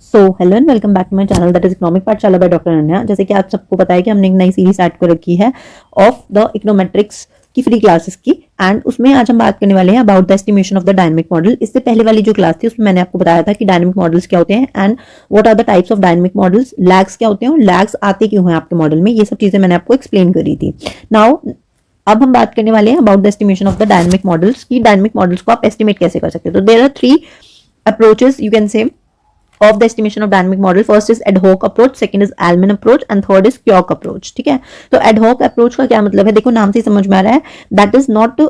So hello and welcome back to my channel that is economic Pathshala by doctor Ananya. जैसे कि आप सबको पता है कि हमने एक नई सीरीज स्टार्ट कर रखी है ऑफ द इकोनोमेट्रिक्स की फ्री क्लासेस की, एंड उसमें आज हम बात करने वाले हैं about the estimation of the dynamic model. इससे पहले वाली जो क्लास थी उसमें मैंने आपको बताया था कि डायनामिक मॉडल्स क्या होते हैं and what are the types of dynamic models, lags क्या होते हैं और लैग्स आते क्यों हैं आपके मॉडल में, ये सब चीजें मैंने आपको एक्सप्लेन करी थी। नाउ अब हम बात करने वाले हैं about the estimation of the dynamic models की डायनामिक मॉडल्स को आप एस्टिमेट कैसे कर सकते हो। तो there are three approaches you can say of the estimation of dynamic model. First is ad hoc approach, second is Allman approach and third is Kyock approach. ठीक है, तो ad hoc approach का क्या मतलब है, देखो नाम से ही समझ में आ रहा है, that is not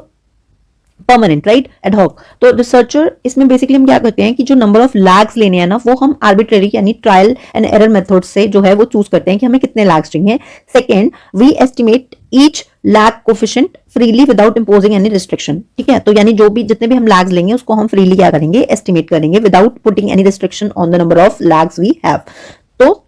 permanent, right, ad hoc. तो रिसर्चर इसमें बेसिकली हम क्या करते हैं कि जो नंबर ऑफ लैग्स लेने हैं ना वो हम आर्बिट्रेरी यानी ट्रायल एंड एरर मेथड से जो है वो चूज करते हैं कि हमें कितने लैग्स चाहिए। Second, we estimate each lag coefficient freely without imposing any restriction. ठीक है, तो यानी जो भी जितने भी हम लैग्स लेंगे उसको हम फ्रीली क्या करेंगे, एस्टिमेट करेंगे without putting any restriction on the number of lags we have. तो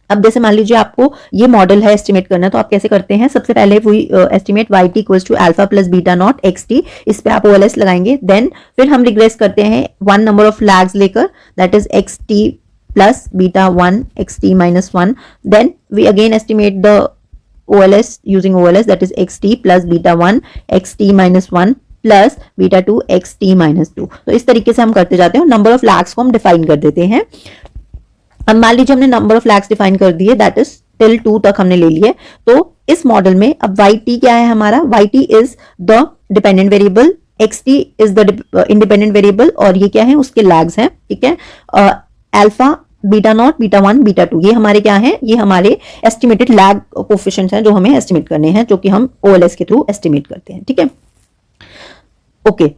अब जैसे मान लीजिए आपको ये मॉडल है एस्टिमेट करना, तो आप कैसे करते हैं, सबसे पहले we estimate Y T equals to alpha plus beta not X T, इस पे आप ओएलएस लगाएंगे। देन फिर हम रिग्रेस करते हैं वन नंबर ऑफ लैग्स लेकर, that is X T plus beta one X T minus one. Then we again estimate the OLS using OLS, that is xt plus beta 1 xt minus 1 plus beta 2 xt minus 2। तो इस तरीके से हम करते जाते हैं, number of lags को हम डिफाइन कर देते हैं। अब मान लीजिए हमने नंबर ऑफ लैग्स डिफाइन कर दिए, दैट इज टिल 2 तक हमने ले लिए। तो इस मॉडल में अब yt क्या है हमारा, yt is the dependent variable, xt is the independent variable और ये क्या है, उसके लैग्स हैं। ठीक है, alpha beta not beta one beta two ये हमारे क्या है, ये हमारे एस्टिमेटेड लैग कोफिशिएंट्स हैं जो हमें एस्टिमेट करने हैं, जो कि हम ओएलएस के थ्रू एस्टिमेट करते हैं। ठीक है, ओके।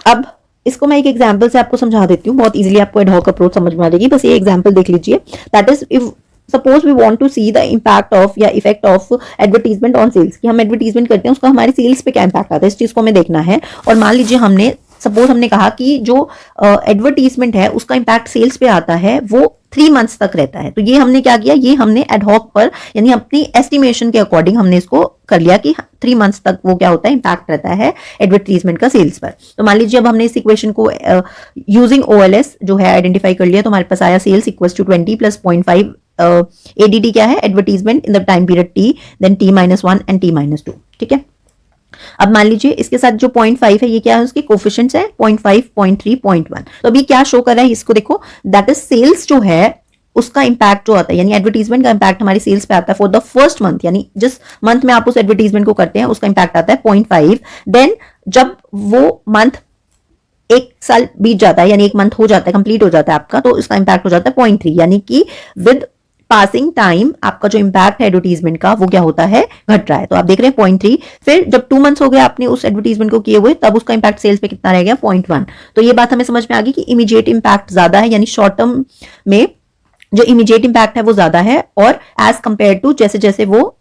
अब इसको मैं एक एग्जांपल से आपको समझा देती हूँ, बहुत इजीली आपको एडहॉक अप्रोच समझ में आ जाएगी। बस ये एग्जांपल देख लीजिए, that is if suppose we want to see the impact of या effect of advertisement on sales, कि हम एडवर्टीजमेंट करते हैं उसका हमारे सेल्स पे क्या इंपैक्ट आता है, इस चीज को हमें देखना है। और मान लीजिए हमने सपोज हमने कहा कि जो एडवर्टीजमेंट है उसका इंपैक्ट सेल्स पे आता है वो 3 मंथ्स तक रहता है। तो ये हमने क्या किया, ये हमने एडहॉक पर यानी अपनी एस्टिमेशन के अकॉर्डिंग हमने इसको कर लिया कि 3 मंथ्स तक वो क्या होता है, इंपैक्ट रहता है एडवर्टीजमेंट का सेल्स पर। तो मान लीजिए अब हमने इस इक्वेशन को यूजिंग ओएलएस जो है आइडेंटिफाई कर लिया, तो हमारे पास आया sales equals to 20 plus 0.5 ADT क्या है, advertisement in the time period T, then T minus 1 and T minus 2। ठीक है, अब मान लीजिए इसके साथ जो 0.5 है ये क्या है, उसके कोफिशिएंट्स है 0.5 0.3 0.1। तो अभी क्या शो कर रहा है, इसको देखो, दैट इज सेल्स जो है उसका इंपैक्ट जो आता है यानी एडवर्टीजमेंट का इंपैक्ट हमारी सेल्स पे आता है फॉर द फर्स्ट मंथ, यानी जिस मंथ में आप उस एडवर्टीजमेंट को करते हैं उसका इंपैक्ट आता है 0.5। देन जब वो मंथ एक साल बीत जाता है यानी एक मंथ हो जाता है, कंप्लीट हो जाता है आपका, तो इसका इंपैक्ट हो जाता है 0.3, यानी कि विद पासिंग टाइम आपका जो इंपैक्ट है एडवर्टीजमेंट का वो क्या होता है, घट रहा है। तो आप देख रहे हैं 0.3। फिर जब 2 मंथ्स हो गए आपने उस एडवर्टीजमेंट को किए हुए, तब उसका इंपैक्ट सेल्स पे कितना रह गया, 0.1। तो ये बात हमें समझ में आ गई कि इमीडिएट इंपैक्ट ज्यादा है, यानी शॉर्ट टर्म में जो इमीडिएट इंपैक्ट है वो ज्यादा है, और एज कंपेयर टू जैसे जैसे वो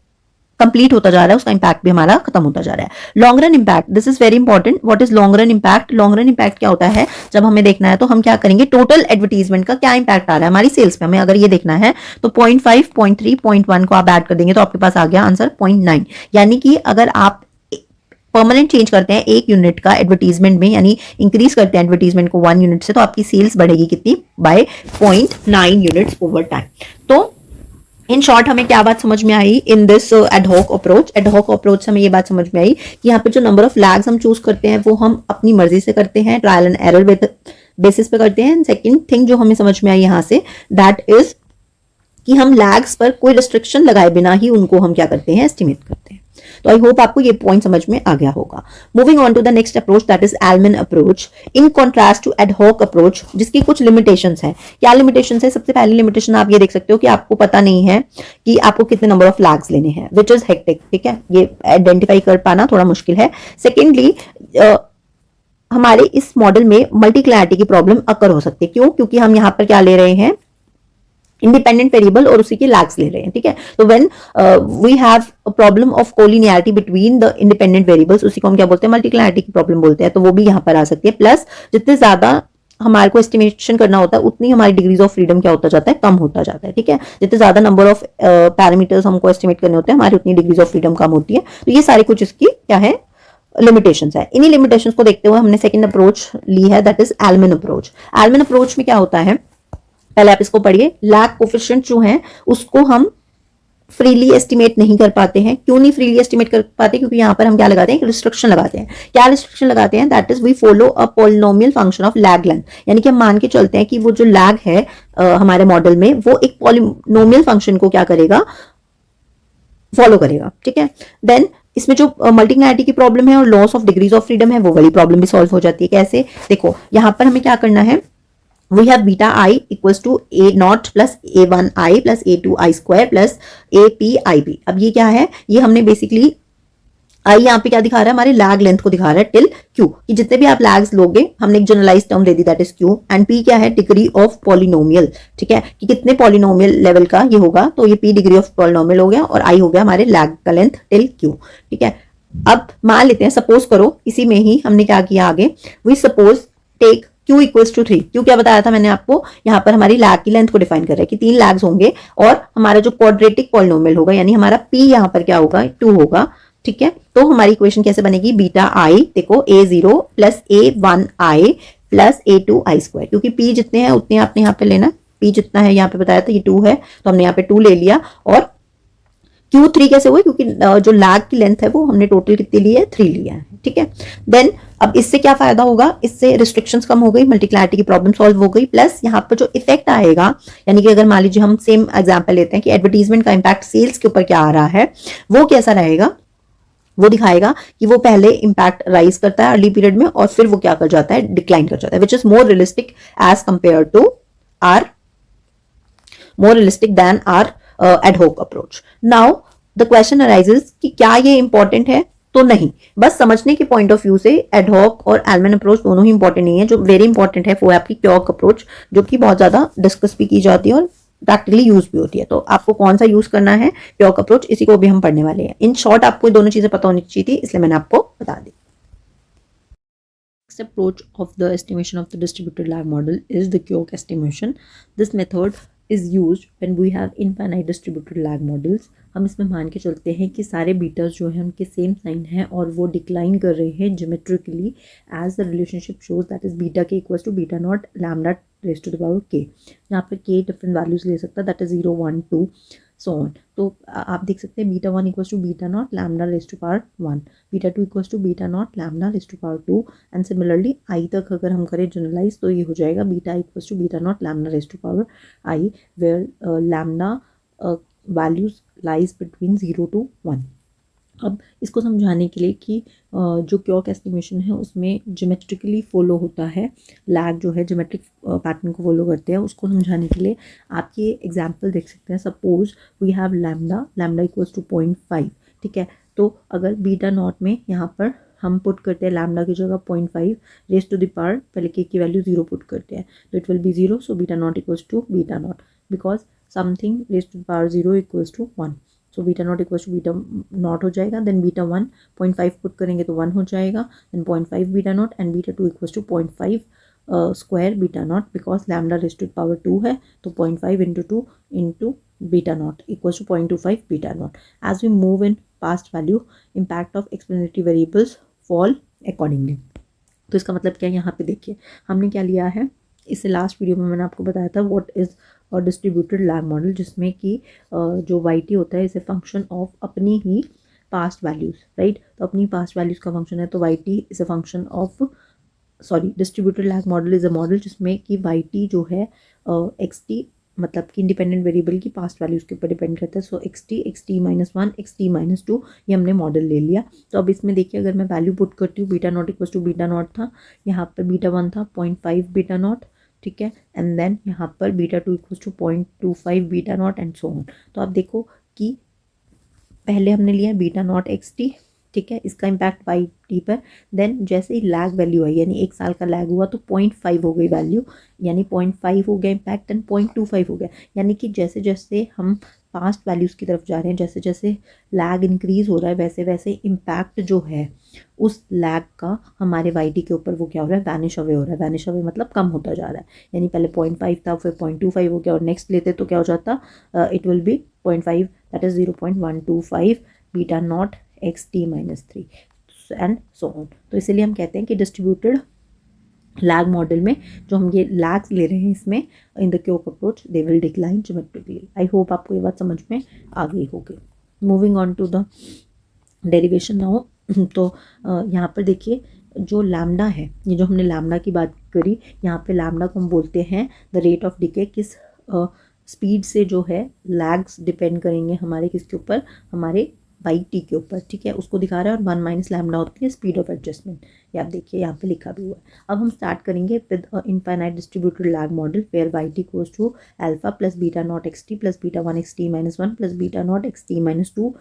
कंप्लीट होता जा रहा है उसका इंपैक्ट भी हमारा खत्म होता जा रहा है। Long run impact, this is very important. What is long run impact, long run impact क्या होता है, जब हमें देखना है तो हम क्या करेंगे, टोटल एडवर्टीजमेंट का क्या इंपैक्ट आ रहा है हमारी सेल्स पे, हमें अगर ये देखना है तो 0.5 0.3 0.1 को आप ऐड कर देंगे तो आपके पास आ गया आंसर 0.9। यानी कि अगर आप परमानेंट चेंज करते हैं एक यूनिट का एडवर्टीजमेंट में, यानी इंक्रीज करते हैं एडवर्टीजमेंट को 1 यूनिट से, तो आपकी सेल्स बढ़ेगी कितनी, बाय 0.9 यूनिट्स ओवर टाइम। तो इन शॉर्ट हमें क्या बात समझ में आई in this ad hoc approach, ad hoc approach से हमें ये बात समझ में आई कि यहाँ पे जो नंबर ऑफ लैग्स हम चूज करते हैं वो हम अपनी मर्जी से करते हैं, ट्रायल एंड एरर बेसिस पे करते हैं। सेकंड थिंग जो हमें समझ में आई यहाँ से, दैट इज कि हम लैग्स पर कोई रिस्ट्रिक्शन लगाए बिना ही उनको हम क्या करते हैं, एस्टिमेट करते हैं। तो आई होप आपको ये पॉइंट समझ में आ गया होगा। Moving on to the next approach, that is Almon approach in contrast to ad hoc approach, जिसकी कुछ लिमिटेशंस है। क्या लिमिटेशंस है, सबसे पहली लिमिटेशन आप ये देख सकते हो कि आपको पता नहीं है कि आपको कितने नंबर ऑफ लैग्स लेने हैं, विच इज हेक्टिक। ठीक है, ये आइडेंटिफाई कर पाना थोड़ा मुश्किल है। सेकेंडली हमारे इस मॉडल में मल्टी क्लैरिटी की प्रॉब्लम अकर हो सकती है। क्यों, क्योंकि हम यहाँ पर क्या ले रहे हैं, इंडिपेंडेंट वेरिएबल और उसी के लैग्स ले रहे हैं। ठीक है, तो when we have a problem of collinearity between the independent variables, उसी को हम क्या बोलते हैं, मल्टीक्लैरिटी की प्रॉब्लम बोलते हैं, तो वो भी यहाँ पर आ सकती है। प्लस जितने ज्यादा हमारे को एस्टिमेशन करना होता है उतनी हमारी डिग्रीज ऑफ फ्रीडम क्या होता जाता है, कम होता जाता है। ठीक है, जितने ज्यादा नंबर ऑफ पैरामीटर्स हमको एस्टिमेट करने होते हैं हमारी उतनी डिग्रीज ऑफ फ्रीडम कम होती है। तो ये सारी कुछ इसकी क्या है, लिमिटेशंस है। इन्हीं लिमिटेशंस को देखते हुए हमने सेकंड अप्रोच ली है, दैट इज एल्मन अप्रोच। एल्मन अप्रोच में क्या होता है, पहले आप इसको पढ़िए। लैग कोफिशिएंट जो है उसको हम फ्रीली एस्टिमेट नहीं कर पाते हैं। क्यों नहीं फ्रीली एस्टिमेट कर पाते? क्योंकि यहाँ पर हम क्या लगाते हैं, रिस्ट्रिक्शन लगाते हैं। क्या रिस्ट्रिक्शन लगाते हैं? That is we follow a polynomial function of lag length, यानी कि हम मान के चलते हैं कि वो जो लैग है हमारे मॉडल में, वो एक पॉलिनोमियल फंक्शन को क्या करेगा, फॉलो करेगा। ठीक है, देन इसमें जो मल्टीप्लाइटी की प्रॉब्लम है और loss of degrees of freedom है, वो वाली प्रॉब्लम भी सॉल्व हो जाती है। कैसे? देखो यहाँ पर हमें क्या करना है, we have beta I equals to a naught plus a1 I plus a2 I square plus ap ib। अब ये क्या है, ये हमने बेसिकली आई यहाँ पे क्या दिखा रहा है, हमारे लैग लेंथ को दिखा रहा है टिल क्यू, कि जितने भी आप लैग्स लोगे, हमने एक जनरलाइज टर्म दे दी that is Q, and P क्या है, डिग्री ऑफ पॉलिनोमियल। ठीक है, कि कितने पॉलिनोमियल लेवल का ये होगा, तो ये पी डिग्री ऑफ पॉलिनोमियल हो गया, और आई हो गया हमारे लैग का लेंथ टिल क्यू। ठीक है, अब मान लेते हैं, सपोज करो इसी में ही हमने क्या किया आगे, we suppose take Q equals to 3। क्यों क्या बताया था मैंने आपको, यहाँ पर हमारी लैग की लेंथ को डिफाइन कर रहा है कि 3 लैग्स होंगे, और हमारा जो क्वाड्रेटिक पॉलिनोमियल होगा, यानी हमारा P यहाँ पर क्या होगा, 2 होगा। ठीक है, तो हमारी इक्वेशन कैसे बनेगी, बीटा आई, देखो a0 प्लस a1 आई प्लस a2 आई स्क्वायर, क्योंकि P जितने हैं उतने आपने यहाँ पे लेना। P जितना है यहाँ पे बताया था, ये 2 है, तो हमने यहाँ पे 2 ले लिया। और Q3 कैसे हुआ, क्योंकि जो लैग की लेंथ है वो हमने टोटल कितनी ली है, 3 लिया है। ठीक है, देन अब इससे क्या फायदा होगा, इससे रिस्ट्रिक्शंस कम हो गई, मल्टीप्लाइटी की प्रॉब्लम सॉल्व हो गई, प्लस यहाँ पर जो इफेक्ट आएगा, यानी कि अगर मान लीजिए हम सेम एग्जांपल लेते हैं कि एडवर्टीजमेंट का इंपैक्ट सेल्स के ऊपर क्या आ रहा है, वो कैसा रहेगा, वो दिखाएगा कि वो पहले इंपैक्ट राइज करता है अर्ली पीरियड में, और फिर वो क्या कर जाता है, डिक्लाइन कर जाता है, which is more realistic as compare to our more realistic than our ad hoc approach. Now the question arises कि क्या ये इंपॉर्टेंट है, तो नहीं, बस समझने के पॉइंट ऑफ व्यू से एडहॉक और एल्मन अप्रोच दोनों ही इंपॉर्टेंट नहीं है। जो वेरी इंपॉर्टेंट है वो है आपकी क्योक अप्रोच, जो कि बहुत ज्यादा डिस्कस भी की जाती है और प्रैक्टिकली यूज भी होती है। तो आपको कौन सा यूज करना है, क्योक अप्रोच, इसी को भी हम पढ़ने वाले हैं। इन शॉर्ट आपको दोनों चीजें पता होनी चाहिए थी, इसलिए मैंने आपको बता दी। Next approach of the estimation of the distributed lag model is the Kyoke estimation. This method is used when we have infinite distributed lag models. हम इसमें मान के चलते हैं कि सारे बीटास जो हैं उनके सेम साइन हैं और वो डिक्लाइन कर रहे हैं geometrically as the relationship shows, that is beta के equals to beta not lambda raise to the power k. यहाँ पर के डिफरेंट वैल्यूज ले सकता है, दैट इज 0 1 2 सो ऑन। तो आप देख सकते हैं beta 1 equals to beta not lambda raise to power 1, beta 2 equals to beta not lambda raise to power 2, and similarly I तक अगर हम करें जनरलाइज तो ये हो जाएगा beta equals to beta not lambda raise to power I, where lambda values lies between 0 to 1। अब इसको समझाने के लिए कि जो क्योक एस्टिमेशन है उसमें ज्योमेट्रिकली फॉलो होता है, लैग जो है ज्योमेट्रिक पैटर्न को फॉलो करते हैं, उसको समझाने के लिए आप ये एग्जांपल देख सकते हैं। Suppose we have lambda equals to 0.5। ठीक है, तो अगर बीटा नॉट में यहाँ पर हम पुट करते हैं लैम्डा की जगह 0.5 रेज टू द पावर, पहले के की वैल्यू 0 पुट करते हैं, तो it will be 0, so beta nought equals to beta nought, because something raise to the power 0 equals to 1, so beta nought equals to beta nought हो जाएगा। Then beta 1 0.5 put करेंगे तो 1 हो जाएगा, then 0.5 beta nought, and beta 2 equals to 0.5 square beta nought, because lambda raise to the power 2 है, तो 0.5 into 2 into beta nought equals to 0.25 beta nought. As we move in past value, impact of explanatory variables fall accordingly. तो इसका मतलब क्या है, यहाँ पे देखिए हमने क्या लिया है, इससे लास्ट वीडियो में मैंने आपको बताया था व्हाट इज़ और डिस्ट्रीब्यूटेड लैग मॉडल, जिसमें कि जो वाई होता है इज ए फंक्शन ऑफ अपनी ही पास्ट वैल्यूज, राइट। तो अपनी पास्ट वैल्यूज का फंक्शन है, तो Y T is a function of, sorry, distributed lag model is a model जिसमें कि वाई टी जो है एक्स टी मतलब कि इंडिपेंडेंट वेरिएबल की पास्ट वैल्यूज के ऊपर डिपेंड करता है। So x T minus 1, x T minus 2, ये हमने मॉडल ले लिया। तो अब इसमें देखिए अगर मैं वैल्यू पुट करती हूँ, beta nought equal to beta nought था, यहाँ पर बीटा 1 था 0.5 बीटा नॉट, ठीक है, एंड देन यहाँ पर beta 2 equal to 0.25 beta nought and so on. तो आप देखो कि पहले हमने लिया बीटा नॉट एक्स टी, ठीक है, इसका इम्पैक्ट वाई टी पर, देन जैसे ही लैग वैल्यू आई यानी 1 साल का लैग हुआ तो 0.5 हो गई वैल्यू, यानी 0.5 हो गया इम्पैक्ट, एंड 0.25 हो गया, यानी कि जैसे जैसे हम पास्ट वैल्यूज़ की तरफ जा रहे हैं, जैसे जैसे लैग इंक्रीज हो रहा है, वैसे वैसे इम्पैक्ट जो है उस लैग का हमारे वाई टी के ऊपर वो क्या हो रहा है, वैनिश अवे हो रहा है। वैनिश अवे मतलब कम होता जा रहा है, यानी पहले 0.5 था, फिर 0.25 हो गया, और नेक्स्ट लेते तो क्या हो जाता, it will B 0.5, that is 0.125 beta not X T minus 3। And so on. तो इसीलिए हम कहते हैं कि डिस्ट्रीब्यूटेड लैग मॉडल में जो हम ये लैग्स ले रहे हैं इसमें in the Koyck approach they will decline geometrically. I hope आपको ये बात समझ में आ गई होगी। Moving on to the derivation now. तो यहाँ पर देखिए जो लैम्डा है, ये जो हमने लैम्डा की बात करी, यहाँ पे लैम्डा को हम बोलते हैं द रेट ऑफ डिके। किस स्पीड से जो है लैग्स डिपेंड करेंगे हमारे किसके ऊपर, हमारे बाई टी के ऊपर, ठीक है, उसको दिखा रहा है। और 1 माइनस लैम्डा होती है स्पीड ऑफ एडजस्टमेंट, ये आप देखिए यहाँ पे लिखा भी हुआ है। अब हम स्टार्ट करेंगे with infinite distributed lag model where Y T equals to alpha plus beta not X T plus beta 1 x T minus 1 plus beta not X T minus 2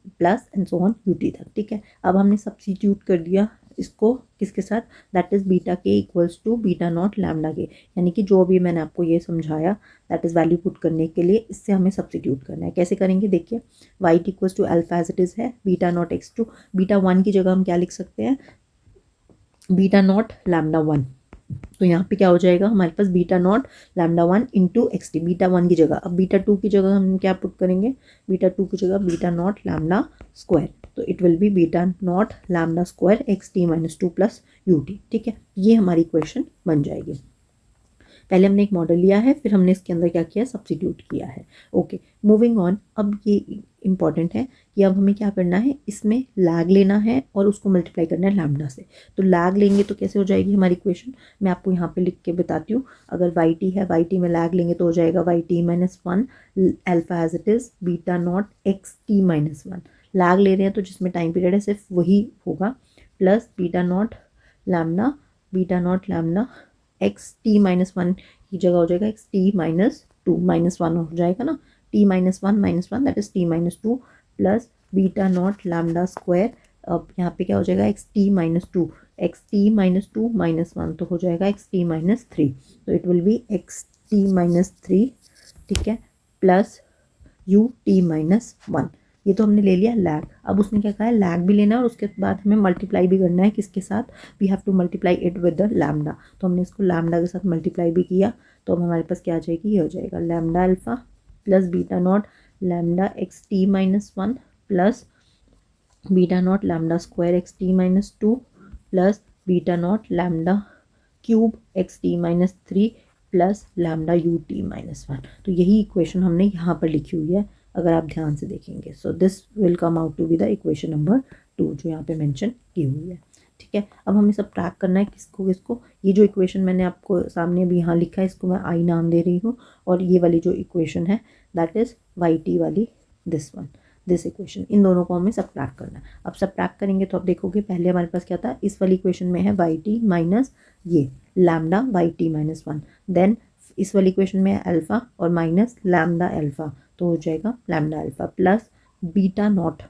plus and so on U T तक, ठीक है। अब हमने substitute कर दिया इसको किसके साथ, दैट इज़ बीटा के equals to beta not lambda K, यानी कि जो भी मैंने आपको ये समझाया दैट इज़ वैल्यू पुट करने के लिए इससे हमें सब्स्टिट्यूट करना है। कैसे करेंगे देखिए, y T equals to alpha as it is है, beta not x two, beta 1 की जगह हम क्या लिख सकते हैं, बीटा नॉट लैम्डा 1। तो यहाँ पे क्या हो जाएगा हमारे पास beta not lambda 1 into x t, beta 1 की जगह। अब बीटा 2 की जगह हम क्या पुट करेंगे, बीटा 2 की जगह बीटा नॉट लैम्डा स्क्वायर, तो it will B beta not lambda square X T minus 2 plus U T, ठीक है। ये हमारी इक्वेशन बन जाएगी। पहले हमने एक मॉडल लिया है, फिर हमने इसके अंदर क्या किया, सब्स्टिट्यूट किया है। Okay, moving on. अब ये इंपॉर्टेंट है कि अब हमें क्या करना है, इसमें लैग लेना है और उसको मल्टीप्लाई करना है लैम्डा से। तो लैग लेंगे तो कैसे हो जाएगी हमारी इक्वेशन, मैं आपको यहाँ पे लिख के बताती हूँ। अगर वाई टी है, वाई टी में लैग लेंगे तो हो जाएगा Y T minus 1 alpha as it is beta not X T minus 1। Lag ले रहे हैं तो जिसमें टाइम पीरियड है सिर्फ वही होगा, plus beta not lambda, beta not lambda X T minus 1 की जगह हो जाएगा एक्स टी माइनस 2, माइनस 1 हो जाएगा ना, T minus 1 that is T minus 2 plus beta not lambda square. अब यहाँ पे क्या हो जाएगा x T minus 2, x T minus 2 minus 1 तो हो जाएगा एक्स टी माइनस 3, तो it will B x T minus 3, ठीक है, प्लस यू टी माइनस 1। ये तो हमने ले लिया लैग। अब उसने क्या कहा है, लैग भी लेना है और उसके बाद हमें मल्टीप्लाई भी करना है किसके साथ, we have to multiply it with the lambda. तो हमने इसको लैम्डा के साथ मल्टीप्लाई भी किया, तो अब हमारे पास क्या आ जाएगी, ये हो जाएगा lambda alpha plus beta not lambda X T minus 1 plus beta not lambda square X T minus 2 plus beta not lambda cube x T minus 3 plus lambda U T minus 1। तो यही इक्वेशन हमने यहाँ पर लिखी हुई है अगर आप ध्यान से देखेंगे। So this will come out to be the equation number 2 जो यहाँ पे मेंशन की हुई है, ठीक है। अब हमें सब ट्रैक करना है किसको किसको, ये जो इक्वेशन मैंने आपको सामने भी यहाँ लिखा है इसको मैं आई नाम दे रही हूँ, और ये वाली जो इक्वेशन है दैट इज़ वाई टी वाली, दिस वन, दिस इक्वेशन, इन दोनों को हमें सब्ट्रैक्ट करना है। अब सब्ट्रैक्ट करेंगे तो आप देखोगे पहले हमारे पास क्या था, इस वाली इक्वेशन में है वाई टी माइनस ये lambda Y T minus 1, then इस वाली इक्वेशन में है अल्फा और माइनस लैम्डा अल्फा, तो हो जाएगा lambda alpha plus beta not.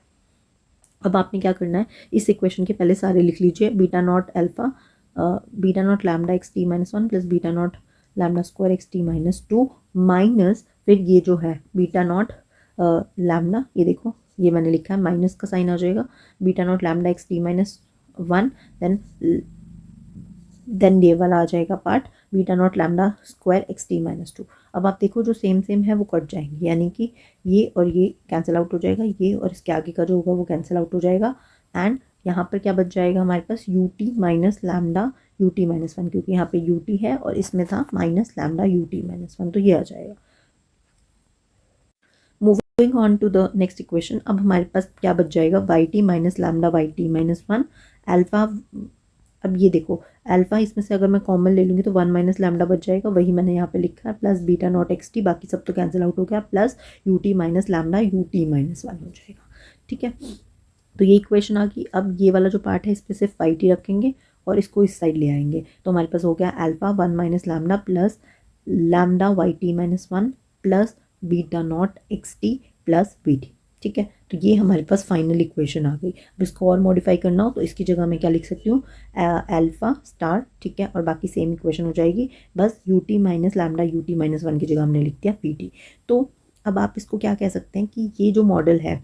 अब आपने क्या करना है, इस इक्वेशन के पहले सारे लिख लीजिए, beta not alpha, beta not lambda X T minus 1 plus beta not lambda square X T minus 2 minus फिर ये जो है बीटा नॉट लैम्डा, ये देखो ये मैंने लिखा है माइनस का साइन आ जाएगा, beta not lambda X T minus 1 then ये वाला आ जाएगा part beta not lambda square X T minus 2। अब आप देखो जो सेम सेम है वो कट जाएंगे, यानी कि ये और ये कैंसिल आउट हो जाएगा, ये और इसके आगे का जो होगा वो कैंसिल आउट हो जाएगा, एंड यहाँ पर क्या बच जाएगा हमारे पास u T minus lambda U T minus 1, क्योंकि यहाँ पे यू टी है और इसमें था minus lambda U T minus 1, तो ये आ जाएगा। Moving on to the next equation, अब हमारे पास क्या बच जाएगा, Y T minus lambda Y T minus 1 alpha. अब ये देखो अल्फा इसमें से अगर मैं कॉमन ले लूँगी तो 1 माइनस लैम्डा बच जाएगा, वही मैंने यहाँ पे लिखा है, plus beta not X T, बाकी सब तो कैंसिल आउट हो गया, plus U T minus lambda U T minus 1 हो जाएगा, ठीक है। तो ये इक्वेशन आ गई। अब ये वाला जो पार्ट है इस पर सिर्फ वाई टी रखेंगे और इसको इस साइड ले आएंगे, तो हमारे पास हो गया alpha 1 minus lambda plus lambda Y T minus 1 plus beta not X T plus B T, ठीक है। तो ये हमारे पास फाइनल इक्वेशन आ गई। अब इसको और मॉडिफाई करना हो तो इसकी जगह मैं क्या लिख सकती हूँ, अल्फा स्टार, ठीक है, और बाकी सेम इक्वेशन हो जाएगी, बस U T minus lambda U T minus 1 की जगह हमने लिख दिया पी टी। तो अब आप इसको क्या कह सकते हैं कि ये जो मॉडल है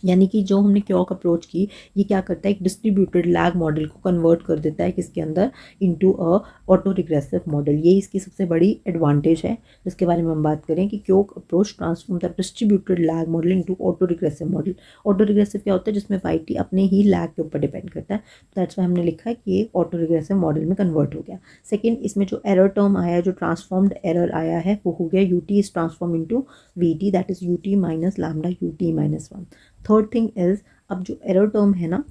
यानी कि जो हमने क्योक अप्रोच की, ये क्या करता है, एक डिस्ट्रीब्यूटेड लैग मॉडल को कन्वर्ट कर देता है किसके अंदर, into a auto regressive model. ये इसकी सबसे बड़ी एडवांटेज है जिसके बारे में हम बात करें कि Koyck approach transform the distributed lag model into auto regressive model. Auto regressive क्या होता है, जिसमें वाई अपने ही लैग के ऊपर डिपेंड करता है। दैट्स वाई हमने लिखा है कि ये ऑटो रिग्रेसिव मॉडल में कन्वर्ट हो गया। सेकेंड, इसमें जो एरर टर्म आया है, जो ट्रांसफॉर्म्ड एरर आया है, वो हो गया UT is transform into VT, that is UT minus lambda UT minus 1। Third thing is, अब जो एरर टर्म है ना,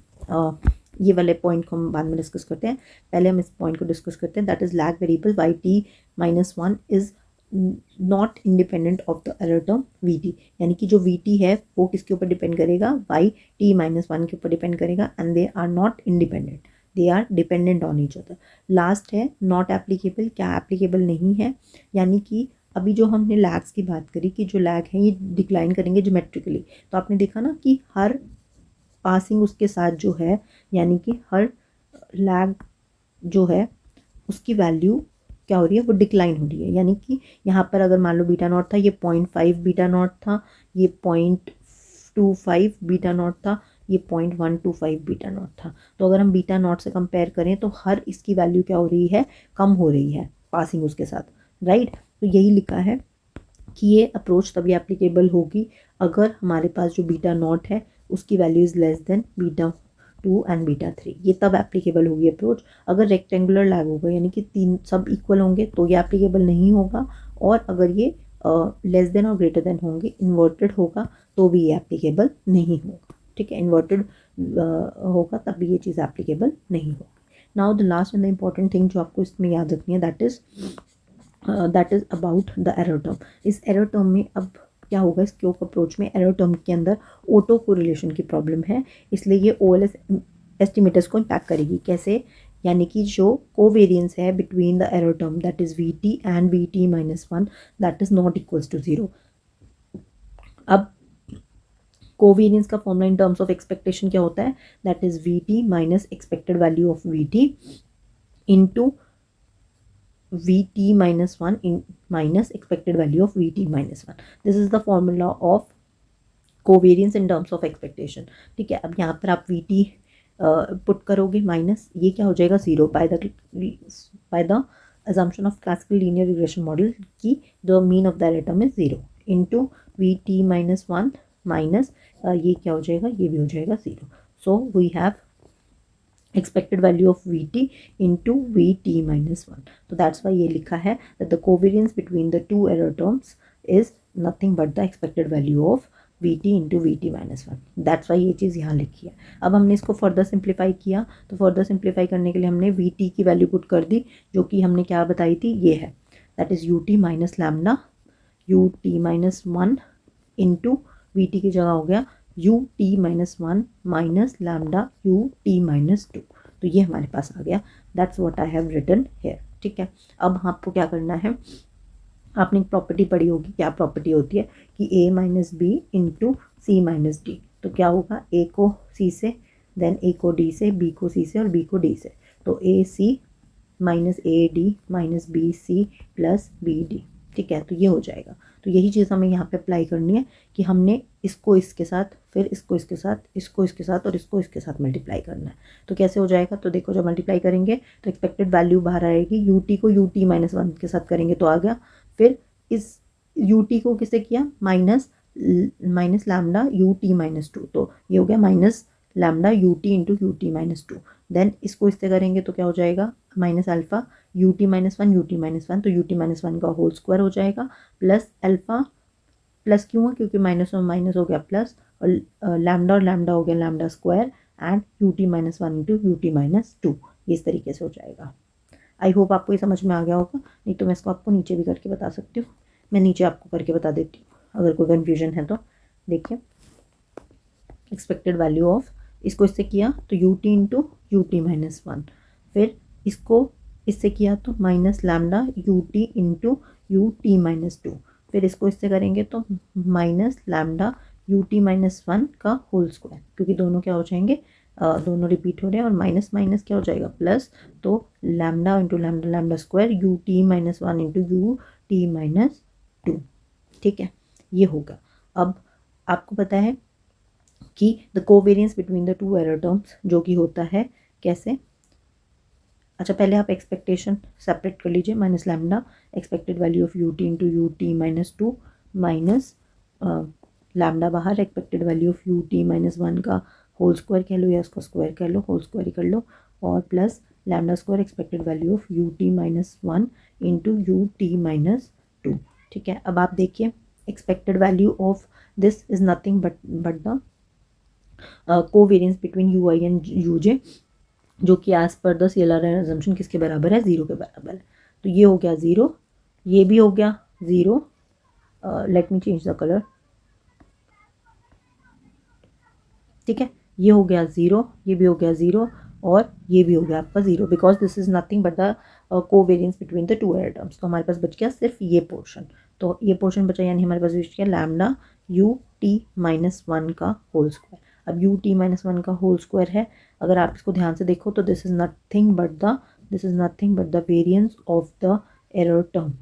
ये वाले पॉइंट को हम बाद में डिस्कस करते हैं, पहले हम इस पॉइंट को डिस्कस करते हैं। That is lag variable Y T minus 1 is not independent of the error term V T. यानी कि जो वी टी है वो किसके ऊपर डिपेंड करेगा, वाई टी माइनस 1 के ऊपर डिपेंड करेगा, and they are not independent, they are dependent on each other. Last है नॉट एप्लीकेबल, क्या एप्लीकेबल नहीं है, यानी कि अभी जो हमने लैग्स की बात करी कि जो लैग है ये डिक्लाइन करेंगे ज्योमेट्रिकली, तो आपने देखा ना कि हर पासिंग उसके साथ जो है, यानी कि हर लैग जो है उसकी वैल्यू क्या हो रही है, वो डिक्लाइन हो रही है। यानी कि यहाँ पर अगर मान लो बीटा नॉट था, ये 0.5 बीटा नॉट था, ये 0.25 बीटा नॉट था, ये 0.125 बीटा नॉट था। तो अगर हम बीटा नॉट से कंपेयर करें तो हर इसकी वैल्यू क्या हो रही है, कम हो रही है पासिंग उसके साथ, राइट। तो यही लिखा है कि ये अप्रोच तभी एप्लीकेबल होगी अगर हमारे पास जो बीटा नॉट है उसकी value is less than beta 2 and beta 3, ये तब एप्लीकेबल होगी अप्रोच। अगर रेक्टेंगुलर लैग होगा, यानी कि तीन सब इक्वल होंगे, तो ये एप्लीकेबल नहीं होगा। और अगर ये लेस देन और ग्रेटर देन होंगे, इन्वर्टेड होगा, तो भी ये एप्लीकेबल नहीं होगा। ठीक है, इन्वर्टेड होगा तब भी ये चीज़ एप्लीकेबल नहीं होगी। Now the last and the important thing जो आपको इसमें याद रखनी है, that is about the error term. इस एरर टर्म में अब क्या होगा, इस क्योक अप्रोच में एरर टर्म के अंदर ऑटो कोरिलेशन की प्रॉब्लम है, इसलिए ये ओएलएस एस्टिमेटर्स को इम्पैक्ट करेगी। कैसे, यानी कि जो कोवेरियंस है between the error term that is V T and V T minus 1 that is not equals to 0। अब कोवेरियंस का formula in terms of expectation क्या होता है, that is V T minus expected value of V T into Vt minus 1 in minus expected value of Vt minus 1. This is the formula of covariance in terms of expectation. ठीक है, अब यहाँ पर आप Vt put करोगे minus, ये क्या हो जाएगा, 0 by the assumption of classical linear regression model की the mean of the error term is 0 into Vt minus 1 minus ये क्या हो जाएगा, ये भी हो जाएगा 0. So we have expected value of Vt into Vt minus 1. So that's why ये लिखा है that the covariance between the two error terms is nothing but the expected value of Vt into Vt minus 1. That's why ये चीज़ यहाँ लिखी है। अब हमने इसको फर्दर सिंप्लीफाई किया, तो फर्दर सिंप्लीफाई करने के लिए हमने Vt की वैल्यू पुट कर दी, जो कि हमने क्या बताई थी, ये है, that is ut minus lambda ut minus 1 into Vt की जगह हो गया ut minus 1 minus lambda ut minus 2। तो ये हमारे पास आ गया, that's what I have written here. ठीक है, अब आपको क्या करना है, आपने एक प्रॉपर्टी पढ़ी होगी, क्या प्रॉपर्टी होती है कि a minus B into C minus D. तो क्या होगा, a को c से, देन a को d से, b को c से और b को d से, तो a c minus A D minus B C plus B D. ठीक है, तो ये हो जाएगा। तो यही चीज़ हमें यहाँ पे अप्लाई करनी है कि हमने इसको इसके साथ, फिर इसको इसके साथ, इसको इसके साथ और इसको इसके साथ मल्टीप्लाई करना है। तो कैसे हो जाएगा, तो देखो जब मल्टीप्लाई करेंगे तो एक्सपेक्टेड वैल्यू बाहर आएगी, यूटी को यूटी माइनस 1 के साथ करेंगे तो आ गया, फिर इस यूटी को किसे किया, माइनस लैम्डा यूटी माइनस 2, तो ये हो गया minus lambda U T into U T minus 2। Then इसको इससे करेंगे तो क्या हो जाएगा, minus alpha U T minus 1 U T minus 1, तो यूटी माइनस 1 का होल स्क्वायर हो जाएगा, प्लस अल्फ़ा, प्लस क्यों है, क्योंकि माइनस और माइनस हो गया प्लस, और लैम्डा हो गया lambda square and UT minus 1 into U T minus 2, ये इस तरीके से हो जाएगा। आई होप आपको ये समझ में आ गया होगा, नहीं तो मैं इसको आपको नीचे भी करके बता सकती हूँ, मैं नीचे आपको करके बता देती हूँ अगर कोई कन्फ्यूजन है तो। देखिए, एक्सपेक्टेड वैल्यू ऑफ, इसको इससे किया तो यूटी इंटू यूटी माइनस 1, फिर इसको इससे किया तो minus lambda U T into U T minus 2, फिर इसको इससे करेंगे तो माइनस लैम्डा यूटी माइनस 1 का होल स्क्वायर, क्योंकि दोनों क्या हो जाएंगे, दोनों रिपीट हो रहे हैं, और माइनस माइनस क्या हो जाएगा प्लस, तो lambda into lambda lambda square UT minus 1 into U T minus 2। ठीक है, ये होगा। अब आपको पता है कि the covariance between the two error terms, जो कि होता है कैसे। अच्छा, पहले आप एक्सपेक्टेशन सेपरेट कर लीजिए, minus lambda expected value of u t into u T minus two minus lambda बाहर expected value of u T minus one का होल स्क्वायर कह लो या उसका स्क्वायर कह लो, होल स्क्वायर ही कर लो, और plus lambda square expected value of u T minus one into u T minus two. ठीक है, अब आप देखिए expected value of this is nothing but the covariance between u i and u j, जो कि as per the CLR assumption किसके बराबर है, ज़ीरो के बराबर है। तो ये हो गया ज़ीरो, ये भी हो गया zero, let me change the colour. ठीक है, ये हो गया ज़ीरो, ये भी हो गया ज़ीरो, और ये भी हो गया आपका zero, because this is nothing but the covariance between the two error terms. तो हमारे पास बच गया सिर्फ ये पोर्शन, तो ये पोर्शन बचा, यानी हमारे पास बच गया lambda U T minus one का होल स्क्वायर। अब यू टी माइनस वन का होल स्क्वायर है, अगर आप इसको ध्यान से देखो तो this is nothing but the variance of the error term.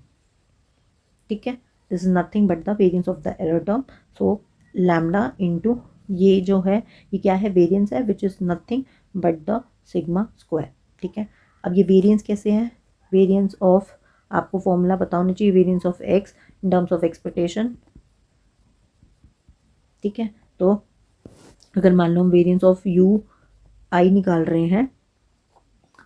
ठीक है, this is nothing but the variance of the error term. So lambda into ये जो है ये क्या है, वेरियंस है, which is nothing but the sigma square. ठीक है, अब ये वेरियंस कैसे है, वेरियंस ऑफ, आपको फॉर्मूला पता होना चाहिए, variance of x in terms of expectation. ठीक है, तो अगर मान लो हम वेरियंस ऑफ यू आई निकाल रहे हैं,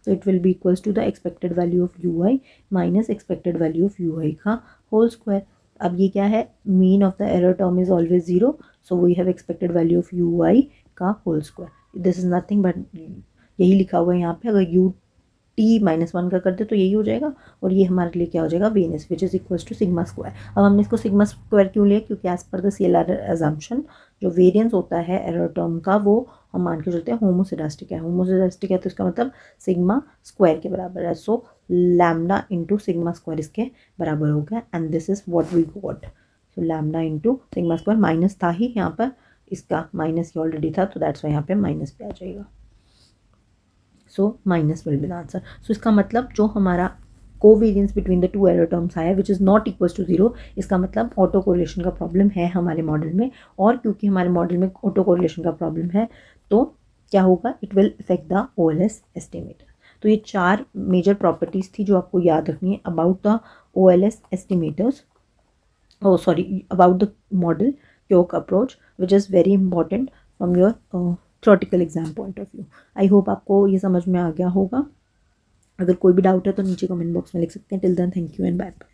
तो it will be equals to the expected value of u i minus expected value of u i का होल स्क्वायर। अब ये क्या है, mean of the error term is always zero, so we have expected value of u i का whole square. This is nothing but, यही लिखा हुआ है यहाँ पे, अगर यू टी माइनस वन का कर दे तो यही हो जाएगा, और ये हमारे लिए क्या हो जाएगा, variance which is equals to sigma square. अब हमने इसको सिग्मा स्क्वायर क्यों लिया, क्योंकि as per the CLR assumption जो वेरियंस होता है एरर टर्म का, वो हम मान के चलते हैं होमोसेडास्टिक है, होमोसेडास्टिक है तो इसका मतलब सिग्मा स्क्वायर के बराबर है। So lambda into sigma square इसके बराबर हो गया, and this is what we got. So lambda into sigma square, minus था ही यहाँ पर, इसका माइनस ही ऑलरेडी था, तो दैट्स वाई यहाँ पे माइनस पे आ जाएगा। So minus will be the answer. So इसका मतलब जो हमारा covariance between the two error terms आया which is not equals to zero, इसका मतलब ऑटो कोरिलेशन का प्रॉब्लम है हमारे मॉडल में, और क्योंकि हमारे मॉडल में ऑटो कोरिलेशन का प्रॉब्लम है तो क्या होगा, it will effect the OLS estimator. तो ये चार मेजर प्रॉपर्टीज़ थी जो आपको याद रखनी है about the OLS estimators, oh sorry, about the model Yoke approach, which is very important from your theoretical exam point of view. I hope आपको ये समझ में आ गया होगा। अगर कोई भी डाउट है तो नीचे कमेंट बॉक्स में लिख सकते हैं। Till then thank you and bye bye.